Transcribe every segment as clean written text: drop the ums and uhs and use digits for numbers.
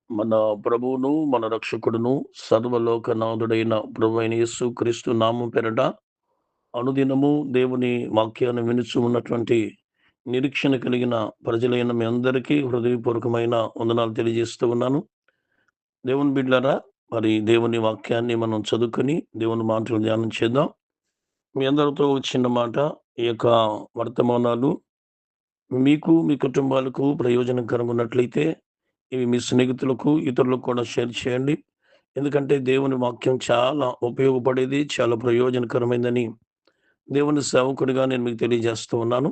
మన ప్రభువును, మన రక్షకుడును, సర్వలోకనాథుడైన ప్రభువైన యేసుక్రీస్తు నామం పేరట అనుదినము దేవుని వాక్యాన్ని వినుచు ఉన్నటువంటి నిరీక్షణ కలిగిన ప్రజలైన మీ అందరికీ హృదయపూర్వకమైన వందనాలు తెలియజేస్తూ ఉన్నాను. దేవుని బిడ్డలారా, మరి దేవుని వాక్యాన్ని మనం చదువుకొని దేవుని మాటలు ధ్యానం చేద్దాం. మీ అందరితో ఒక చిన్న మాట, ఈ యొక్క వర్తమానాలు మీకు, మీ కుటుంబాలకు ప్రయోజనకరంగా ఉన్నట్లయితే ఇవి మీ స్నేహితులకు, ఇతరులకు కూడా షేర్ చేయండి. ఎందుకంటే దేవుని వాక్యం చాలా ఉపయోగపడేది, చాలా ప్రయోజనకరమైందని దేవుని సేవకుడిగా నేను మీకు తెలియజేస్తూ ఉన్నాను.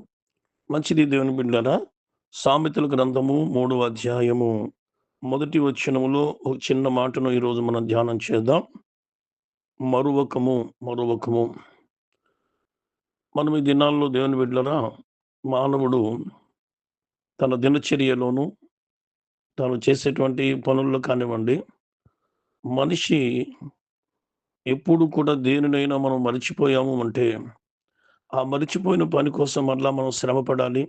మంచిది దేవుని బిడ్డలారా, సామెతల గ్రంథము 3వ అధ్యాయము మొదటి వచనములో ఒక చిన్న మాటను ఈరోజు మనం ధ్యానం చేద్దాం. మరువకము, మరువకము. మనం ఈ దినాల్లో దేవుని బిడ్డలారా, మానవుడు తన దినచర్యలోను, తాను చేసేటువంటి పనుల్లో కానివ్వండి, మనిషి ఎప్పుడు కూడా దేనినైనా మనం మరిచిపోయాము అంటే, ఆ మరిచిపోయిన పని కోసం మరలా మనం శ్రమపడాలి.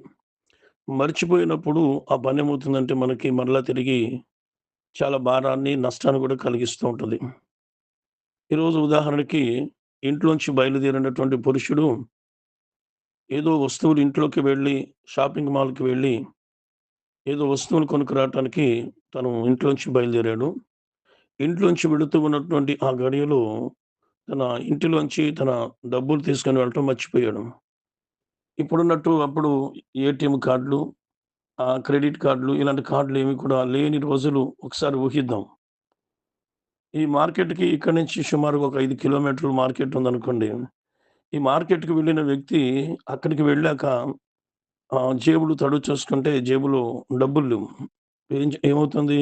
మరిచిపోయినప్పుడు ఆ పనేమవుతుందంటే మనకి మరలా తిరిగి చాలా భారాన్ని, నష్టాన్ని కూడా కలిగిస్తూ ఉంటది. ఈరోజు ఉదాహరణకి ఇంట్లోంచి బయలుదేరినటువంటి పురుషుడు ఏదో వస్తువులు ఇంట్లోకి వెళ్ళి, షాపింగ్ మాల్‌కి వెళ్ళి, ఏదో వస్తువులు కొనుక్కురావటానికి తను ఇంట్లోంచి బయలుదేరాడు. ఇంట్లోంచి వెళుతూ ఉన్నటువంటి ఆ గడియలో తన ఇంటిలోంచి తన డబ్బులు తీసుకొని వెళ్ళటం మర్చిపోయాడు. ఇప్పుడున్నట్టు అప్పుడు ఏటీఎం కార్డులు, క్రెడిట్ కార్డులు ఇలాంటి కార్డులు ఏమి కూడా లేని రోజులు ఒకసారి ఊహిద్దాం. ఈ మార్కెట్‌కి ఇక్కడి నుంచి సుమారుగా ఒక 5 కిలోమీటర్లు మార్కెట్ ఉందనుకోండి. ఈ మార్కెట్‌కి వెళ్ళిన వ్యక్తి అక్కడికి వెళ్ళాక జేబులు తడువు చూసుకుంటే జేబులో డబ్బులు లేవు. ఏమవుతుంది?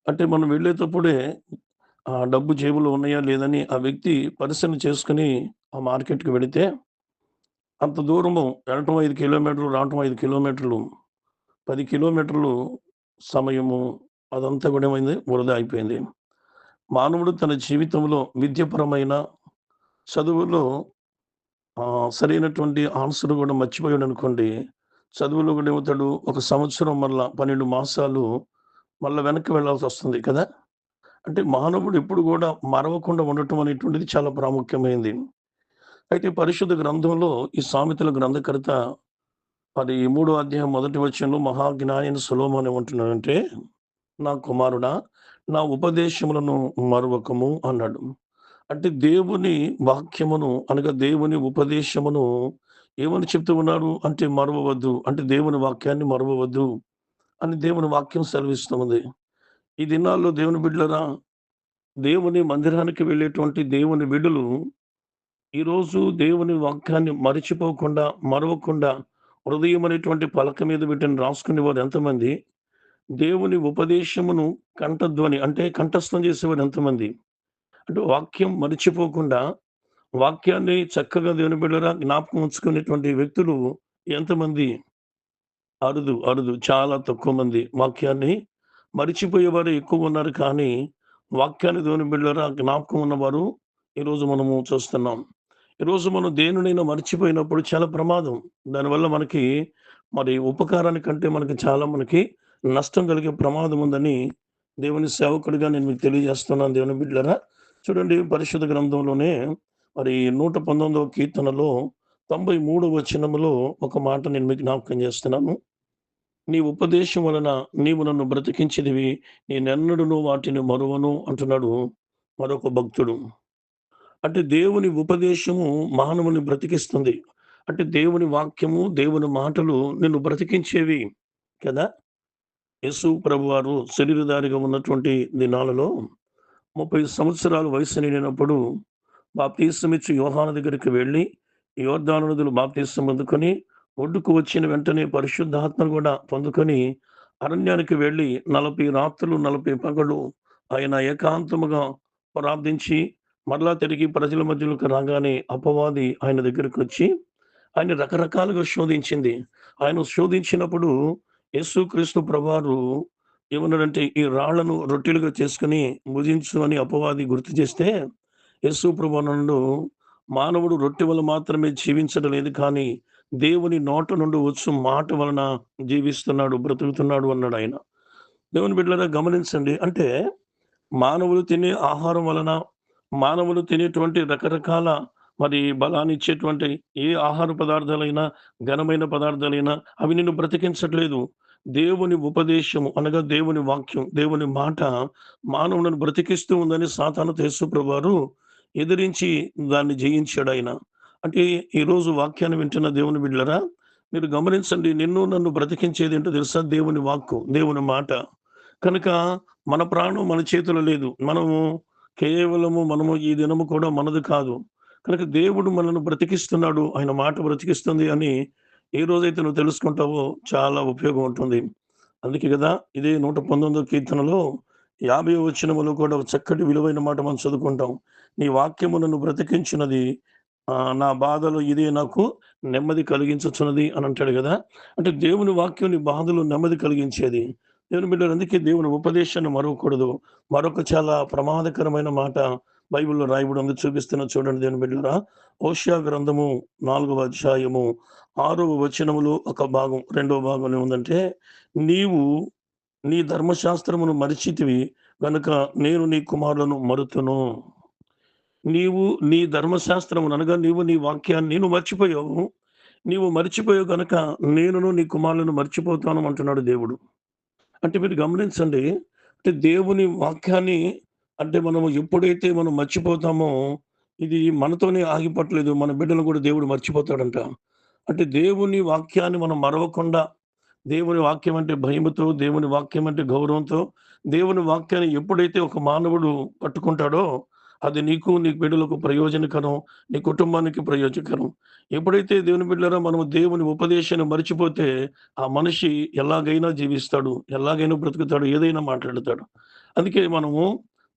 అంటే మనం వెళ్ళేటప్పుడే ఆ డబ్బు జేబులో ఉన్నాయా లేదని ఆ వ్యక్తి పరిశీలన చేసుకొని ఆ మార్కెట్‌కి వెళితే అంత దూరము వెళ్ళటం 5 కిలోమీటర్లు, రావటం 5 కిలోమీటర్లు, 10 కిలోమీటర్లు సమయము అదంతా కూడా ఏమైంది? వృధా అయిపోయింది. మానవుడు తన జీవితంలో విద్యాపరమైన చదువులో సరైనటువంటి ఆన్సర్ కూడా మర్చిపోయాడనుకోండి. చదువులో కూడా ఏమవుతాడు? ఒక సంవత్సరం మళ్ళా 12 మాసాలు మళ్ళా వెనక్కి వెళ్ళాల్సొస్తుంది కదా! అంటే మానవుడు ఎప్పుడు గూడా మరవకుండా ఉండటం అనేటువంటిది చాలా ప్రాముఖ్యమైంది. అయితే పరిశుద్ధ గ్రంథంలో ఈ సామెతల గ్రంథకర్త అది 3 అధ్యాయం మొదటి వచనంలో మహాజ్ఞాని అయిన సొలొమోన్ ఏమంటున్నాడంటే, "నా కుమారుడా, నా ఉపదేశములను మరువకము" అన్నాడు. అంటే దేవుని వాక్యమును అనగా దేవుని ఉపదేశమును ఏమని చెప్తూ ఉన్నాడు అంటే మరువవద్దు. అంటే దేవుని వాక్యాన్ని మరువవద్దు అని దేవుని వాక్యం సెలవిస్తూ ఉంది. ఈ దినాల్లో దేవుని బిడ్డలారా, దేవుని మందిరానికి వెళ్ళేటువంటి దేవుని బిడ్డలు ఈరోజు దేవుని వాక్యాన్ని మరిచిపోకుండా, మరవకుండా హృదయం అనేటువంటి పలక మీద వీటిని రాసుకునేవారు ఎంతమంది? దేవుని ఉపదేశమును కంఠధ్వని అంటే కంఠస్థం చేసేవారు ఎంతమంది? అంటే వాక్యం మరిచిపోకుండా, వాక్యాన్ని చక్కగా దేవుని బిడ్డలారా జ్ఞాపకం ఉంచుకునేటువంటి వ్యక్తులు ఎంతమంది? అరుదు, అరుదు. చాలా తక్కువ మంది. వాక్యాన్ని మరిచిపోయేవారు ఎక్కువున్నారు కానీ, వాక్యాన్ని దేవుని బిడ్డలారా జ్ఞాపకం ఉన్నవారు ఈరోజు మనము చూస్తున్నాం. ఈరోజు మనం దేనినైనా మర్చిపోయినప్పుడు చాలా ప్రమాదం. దానివల్ల మనకి మరి ఉపకారానికంటే మనకి చాలా మనకి నష్టం కలిగే ప్రమాదం ఉందని దేవుని సేవకుడిగా నేను మీకు తెలియజేస్తున్నాను దేవుని బిడ్డలారా. చూడండి పరిశుద్ధ గ్రంథంలోనే మరి 119వ కీర్తనలో 93వ వచనములో ఒక మాట నేను మీకు జ్ఞాపకం చేస్తున్నాను. నీ ఉపదేశం వలన నీవు నన్ను బ్రతికించితివి. నేనెన్నడును వాటిని మరువను అంటున్నాడు మరొక భక్తుడు. అంటే దేవుని ఉపదేశము మానవుని బ్రతికిస్తుంది. అంటే దేవుని వాక్యము, దేవుని మాటలు నిన్ను బ్రతికించేవి కదా! యేసు ప్రభువారు శరీరధారిగా ఉన్నటువంటి దినాలలో 30 సంవత్సరాల వయస్సు నిండినప్పుడు బాప్తిసమిచ్చు యోహాను దగ్గరికి వెళ్లి, యోర్దాను నదిలో బాప్తిసం పొందుకొని, ఒడ్డుకు వచ్చిన వెంటనే పరిశుద్ధాత్మను కూడా పొందుకొని, అరణ్యానికి వెళ్లి 40 రాత్రులు, 40 పగలు ఆయన ఏకాంతముగా ప్రార్థించి, మరలా తిరిగి ప్రజల మధ్యలోకి రాగానే అపవాది ఆయన దగ్గరకొచ్చి, ఆయన్ని రకరకాలుగా శోధించింది. ఆయన శోధించినప్పుడు యేసుక్రీస్తు ప్రభువారు ఏమన్నాడంటే, "ఈ రాళ్ళను రొట్టెలుగా చేసుకొని భుజించు" అని అపవాది గుర్తు చేస్తే యేసు ప్రభువనండు మానవుడు రొట్టె వల్ల మాత్రమే జీవించడం లేదు కానీ, దేవుని నోట నుండి వచ్చు మాట వలన జీవిస్తున్నాడు, బ్రతుకుతున్నాడు అన్నాడాయన. దేవుని బిడ్డలారా గమనించండి. అంటే మానవులు తినే ఆహారం వలన, మానవులు తినేటువంటి రకరకాల మరి బలాన్నిచ్చేటువంటి ఏ ఆహార పదార్థాలైనా, ఘనమైన పదార్థాలైనా అవి నిన్ను బ్రతికించట్లేదు. దేవుని ఉపదేశము అనగా దేవుని వాక్యం, దేవుని మాట మానవులను బ్రతికిస్తూ ఉందని సాతానుతో యేసు ప్రభువారు ఎదిరించి దాన్ని జయించాడాయన. అంటే ఈరోజు వాక్యాన్ని వింటున్న దేవుని బిడ్డలారా, మీరు గమనించండి నిన్ను నన్ను బ్రతికించేదేంటో తెలుసా? దేవుని వాక్కు, దేవుని మాట. కనుక మన ప్రాణం మన చేతిలో లేదు. మనము ఈ దినము కూడా మనది కాదు. కనుక దేవుడు మనల్ని బ్రతికిస్తున్నాడు. ఆయన మాట బ్రతికిస్తుంది అని ఏ రోజైతే నువ్వు తెలుసుకుంటావో చాలా ఉపయోగం ఉంటుంది. అందుకే గదా! ఇదే 119 కీర్తనలో 50 వచనములో కూడా ఒక చక్కటి విలువైన మాట మనం చదువుకుంటాం. నీ వాక్యము నన్ను బ్రతికించినది. నా బాధలో ఇదే నాకు నెమ్మది కలిగించుచున్నది అని అంటాడు గదా! అంటే దేవుని వాక్యం నీ బాధలో నెమ్మది కలిగించేది. దేవుని బిడ్డలు అందుకే దేవుని ఉపదేశాన్ని మరవకూడదు. మరొక చాలా ప్రమాదకరమైన మాట బైబిల్‌లో రాయబడి ఉంది. చూపిస్తున్నా చూడండి దేవుని బిడ్డలారా. హోషేయ గ్రంథము 4వ అధ్యాయము 6వ వచనములో ఒక భాగం, రెండవ భాగంలో ఏముందంటే, నీవు నీ ధర్మశాస్త్రమును మరిచితివి గనుక నేను నీ కుమారులను మరుతును. నీవు నీ ధర్మశాస్త్రమును అనగా నీవు నీ వాక్యాన్ని నువ్వు మర్చిపోయావు. నీవు మర్చిపోయావు గనక నేనును నీ కుమారులను మర్చిపోతాను అంటున్నాడు దేవుడు. అంటే మీరు గమనించండి. అంటే దేవుని వాక్యాన్ని అంటే మనము ఎప్పుడైతే మనం మర్చిపోతామో, ఇది మనతోనే ఆగిపోవట్లేదు. మన బిడ్డలను కూడా దేవుడు మర్చిపోతాడంట. అంటే దేవుని వాక్యాన్ని మనం మరవకుండా, దేవుని వాక్యం అంటే భయముతో, దేవుని వాక్యం అంటే గౌరవంతో, దేవుని వాక్యాన్ని ఎప్పుడైతే ఒక మానవుడు పట్టుకుంటాడో, అది నీకు, నీ బిడ్డలకు ప్రయోజనకరం, నీ కుటుంబానికి ప్రయోజనకరం. ఎప్పుడైతే దేవుని బిడ్డలారా మనము దేవుని ఉపదేశాన్ని మరిచిపోతే, ఆ మనిషి ఎలాగైనా జీవిస్తాడు, ఎలాగైనా బ్రతుకుతాడు, ఏదైనా మాట్లాడతాడు. అందుకే మనము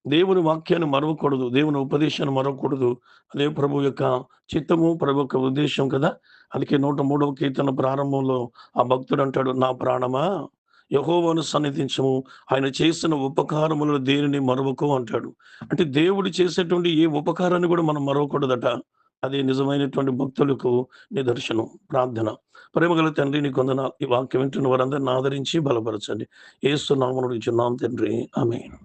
దేవుని వాక్యాన్ని మరవకూడదు. దేవుని ఉపదేశాన్ని మరవకూడదు. అదే ప్రభువు యొక్క చిత్తము, ప్రభు యొక్క ఉద్దేశ్యం కదా! అందుకే 103వ కీర్తన ప్రారంభంలో ఆ భక్తుడు అంటాడు, నా ప్రాణమా యెహోవాను సన్నిధించుము. ఆయన చేసిన ఉపకారములలో దేనిని మరువకు అంటాడు. అంటే దేవుడు చేసేటువంటి ఏ ఉపకారాన్ని కూడా మనం మరవకూడదట. అది నిజమైనటువంటి భక్తులకు నిదర్శనం. ప్రార్థన. ప్రేమగల తండ్రి నీకు వందనాలు. ఈ వాక్యం వింటున్న వారందరిని ఆదరించి బలపరచండి. యేసు నామములో అడుగుచున్నాం తండ్రి. ఆమేన్.